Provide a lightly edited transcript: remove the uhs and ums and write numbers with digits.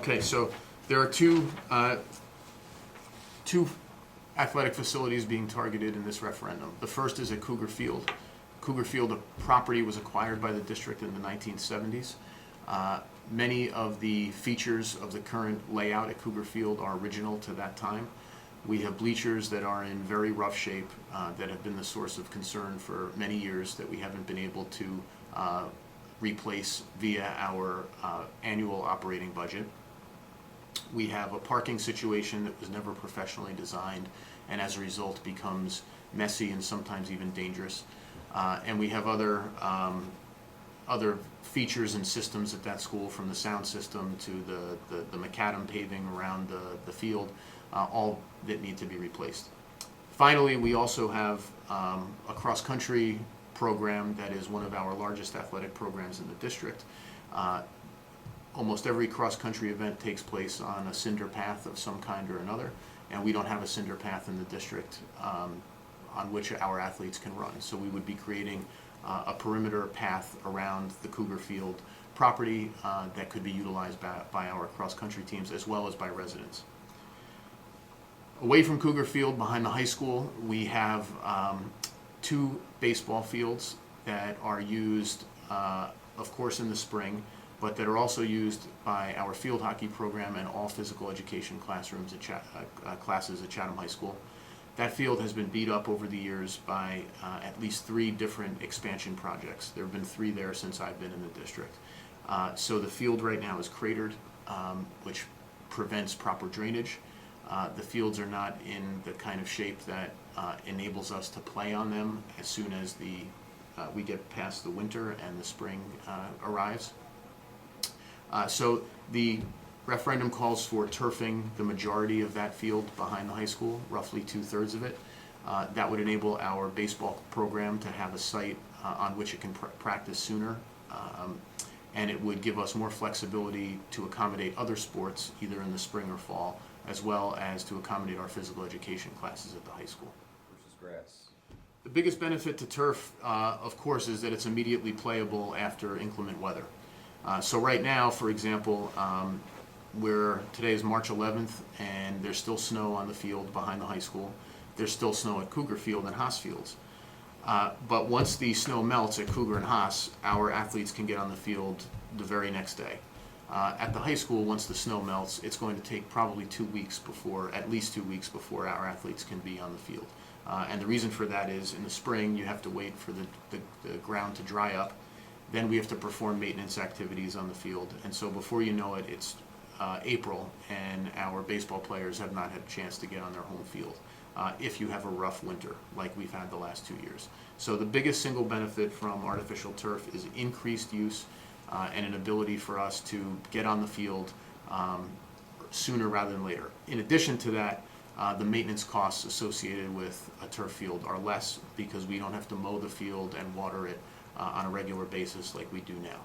Okay, so there are two athletic facilities being targeted in this referendum. The first is at Cougar Field. Cougar Field, the property was acquired by the district in the 1970s. Many of the features of the current layout at Cougar Field are original to that time. We have bleachers that are in very rough shape that have been the source of concern for many years that we haven't been able to replace via our annual operating budget. We have a parking situation that was never professionally designed and as a result becomes messy and sometimes even dangerous. And we have other features and systems at that school, from the sound system to the macadam paving around the field, all that need to be replaced. Finally, we also have a cross-country program that is one of our largest athletic programs in the district. Almost every cross-country event takes place on a cinder path of some kind or another, and we don't have a cinder path in the district on which our athletes can run. So we would be creating a perimeter path around the Cougar Field property that could be utilized by our cross-country teams as well as by residents. Away from Cougar Field, behind the high school, we have two baseball fields that are used, of course, in the spring, but that are also used by our field hockey program and all physical education classrooms at classes at Chatham High School. That field has been beat up over the years by at least 3 different expansion projects. There have been 3 there since I've been in the district. So the field right now is cratered, which prevents proper drainage. The fields are not in the kind of shape that enables us to play on them as soon as we get past the winter and the spring arrives. So the referendum calls for turfing the majority of that field behind the high school, roughly 2/3 of it. That would enable our baseball program to have a site on which it can practice sooner, and it would give us more flexibility to accommodate other sports either in the spring or fall, as well as to accommodate our physical education classes at the high school. Versus grass. The biggest benefit to turf, of course, is that it's immediately playable after inclement weather. So right now, for example, today is March 11th, and there's still snow on the field behind the high school. There's still snow at Cougar Field and Haas Fields. But once the snow melts at Cougar and Haas, our athletes can get on the field the very next day. At the high school, once the snow melts, it's going to take probably at least 2 weeks before our athletes can be on the field. And the reason for that is in the spring, you have to wait for the ground to dry up. Then we have to perform maintenance activities on the field. And so before you know it, it's April, and our baseball players have not had a chance to get on their home field if you have a rough winter like we've had the last 2 years. So the biggest single benefit from artificial turf is increased use and an ability for us to get on the field sooner rather than later. In addition to that, the maintenance costs associated with a turf field are less because we don't have to mow the field and water it on a regular basis like we do now.